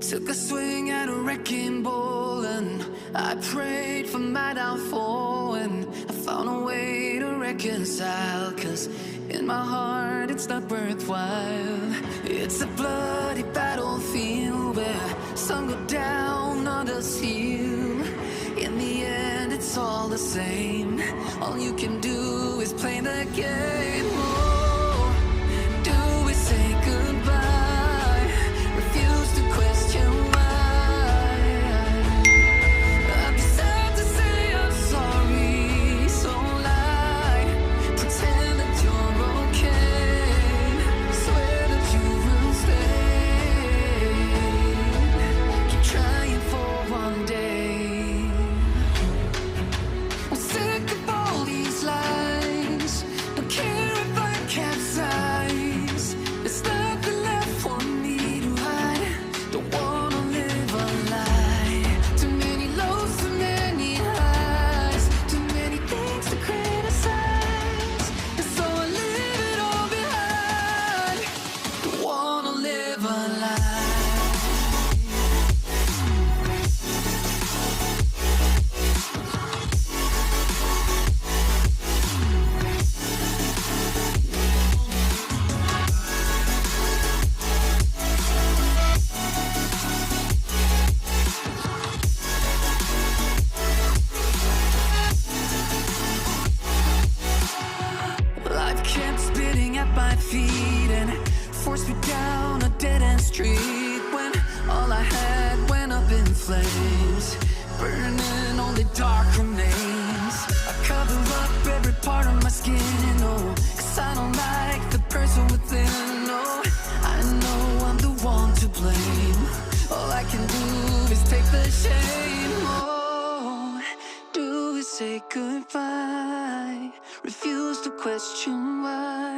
Took a swing at a wrecking ball and I prayed for my downfall, and I found a way to reconcile, 'cause in my heart it's not worthwhile. It's a bloody battlefield where some go down, others heal. In the end it's all the same. All you can do is play the game. Oh, do we say goodbye? Refuse to question why. I'd be sad to say I'm sorry, so lie. Pretend that you're okay. Swear that you will stay. Keep trying for one day. I'm sick of all these lies. Don't care if I capsize. There's nothing left for me to hide. Don't wanna live a lie. Too many lows, too many highs. Too many things to criticize. And so I leave it all behind. Don't wanna live a lie. Life kept spitting at my feet and forced me down a dead-end street, when all I had went up in flames, burning only dark remains. I cover up every part of my skin, oh, 'cause I don't like the person within. Oh, I know I'm the one to blame. All I can do is take the shame. Oh, do we say goodbye? Refuse to question why.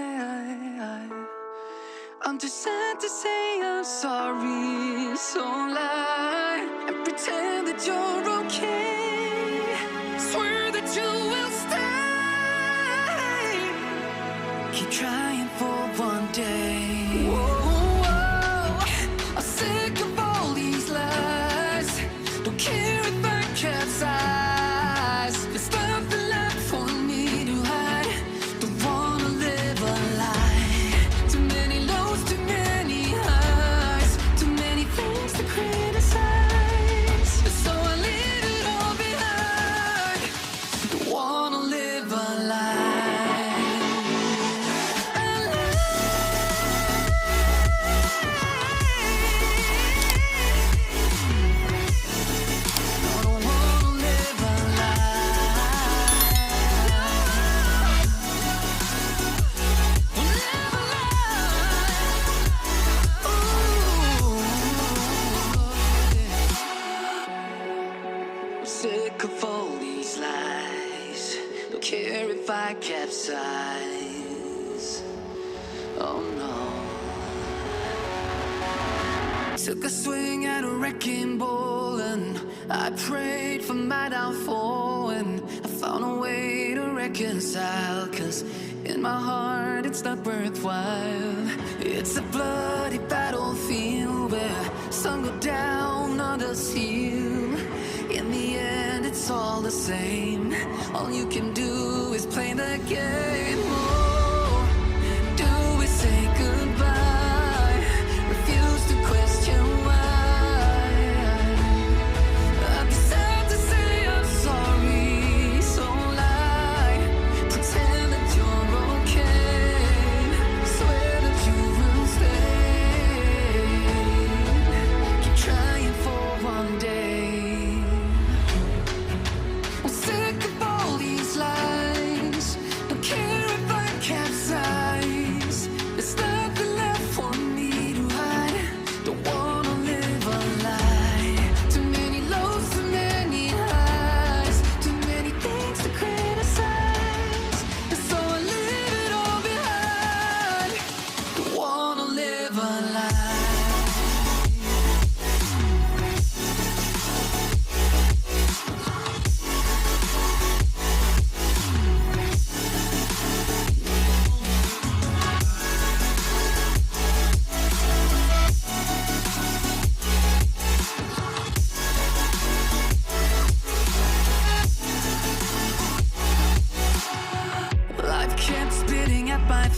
I'm too sad to say I'm sorry, so lie and pretend that you're okay. Swear that you will stay. Keep trying for one day. Whoa, I'm sick of all these lies. Don't care if I capsize. There's nothing left for me to hide. Don't wanna live a lie. Too many lows, too many highs. Too many things to criticize. So I leave it all behind. Don't wanna live a lie. A lie. No, I don't wanna live a lie. Live a lie. Ooh. I'm sick of all these lies. Don't care if I capsize. Oh no. Took a swing at a wrecking ball and I prayed for my downfall, and I found a way to reconcile, 'cause in my heart it's not worthwhile. It's a bloody battlefield where some go down, others heal. In the end it's all the same. All you can do is play the game. Oh, do we say goodbye? Refuse to question why. I'd be sad to say I'm sorry, so lie. Pretend that you're okay. Swear that you will stay. Keep trying for one day. I'm sick of all these lies. Don't care if I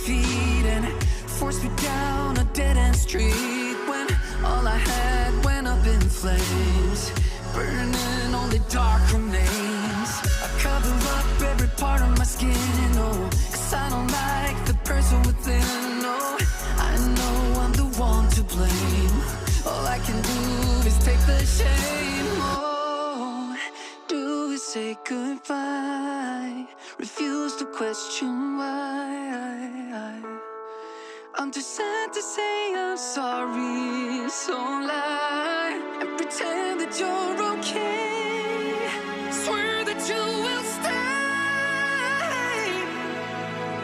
feet and forced me down a dead-end street when all I had went up in flames, burning only dark remains. I cover up every part of my skin, oh, 'cause I don't like the person within, oh. I know I'm the one to blame. All I can do is take the shame, oh. Do we say goodbye? Refuse to question why. I'm too sad to say I'm sorry, so lie and pretend that you're okay. Swear that you will stay.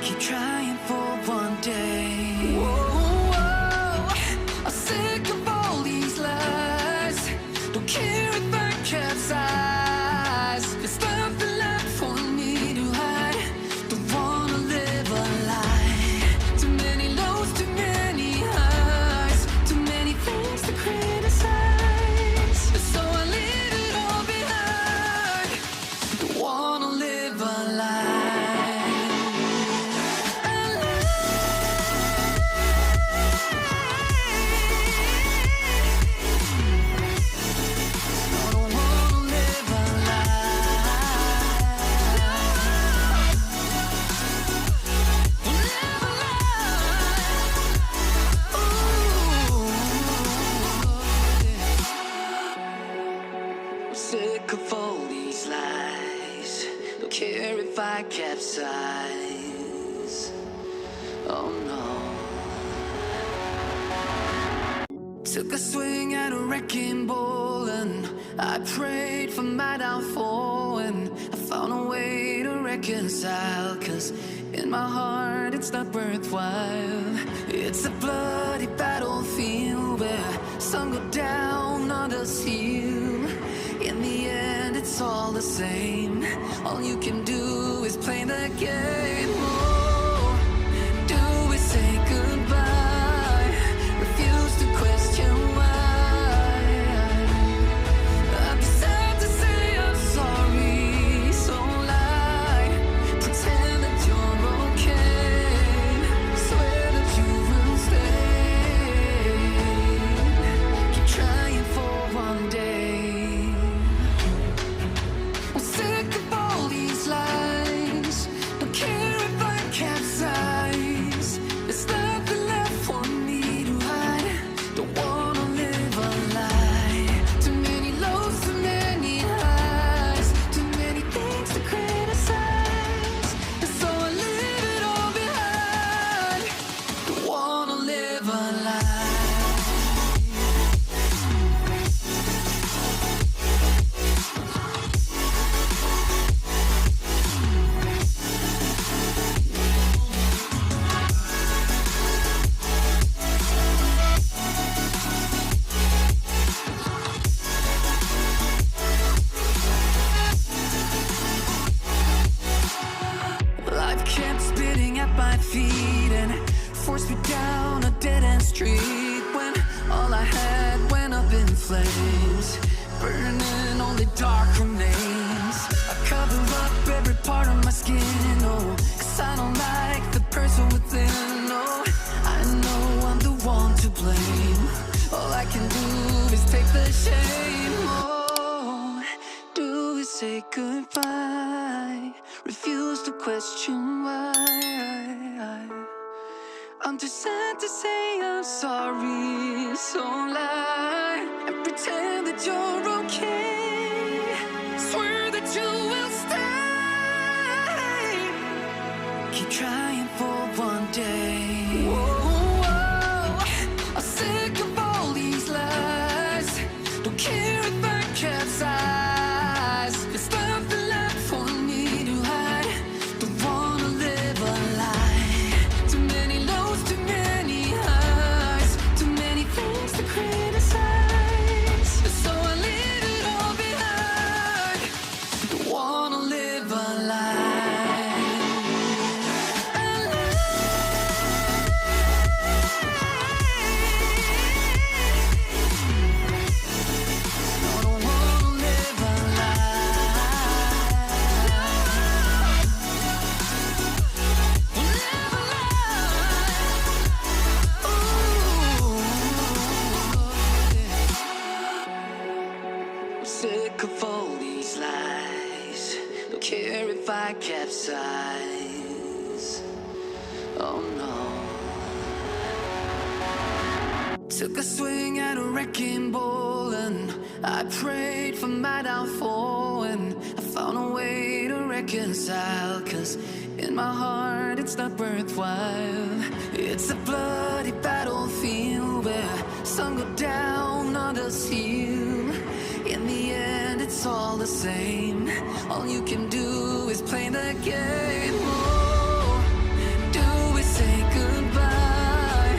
Keep trying for one day. Whoa, I'm sick of all these lies. Don't care if I capsize. There's nothing left for me to hide. Don't wanna live a lie. Too many lows, too many highs, too many things to criticize. So I leave it all behind. Don't wanna live a lie. Sick of all these lies. Don't care if I capsize. Oh no. Took a swing at a wrecking ball and I prayed for my downfall, and I found a way to reconcile, 'cause in my heart it's not worthwhile. It's a bloody battlefield where some go down, others heal. In the end, it's all the same. All you can do is play the game. Oh, do we say goodbye? Refuse to question why. I'm sad to say I'm sorry, so lie. Pretend that you're okay. Swear that you will stay. Keep trying for one day. Sick of all these lies. Don't care if I capsize. There's nothing left for me to hide. Don't wanna live a lie. Too many lows, too many highs, too many things to criticize. And so I leave it all behind. Don't wanna live a lie. Life kept spitting at my feet and forced me down a dead-end street when all I had went up in flames, burning only dark remains. I cover up every part of my skin, oh, 'cause I don't like the person within, oh. I know I'm the one to blame. All I can do is take the shame, oh. Do we say goodbye? Refuse to question why. I'm too sad to say I'm sorry, so lie and pretend that you're okay. Swear that you will stay. Keep trying for one day. Whoa, I'm sick of all these lies. Don't care if I capsize. There's nothing left for me to hide. Don't wanna live a lie. Too many lows, too many highs, too many things to criticize. So I leave it all behind. Don't wanna live a lie. sick of all these lies. Don't care if I capsize. Oh no. Took a swing at a wrecking ball and I prayed for my downfall, and I found a way to reconcile, 'cause in my heart it's not worthwhile. It's a bloody battlefield where some go down, others heal. In the end it's all the same. All you can do is play the game.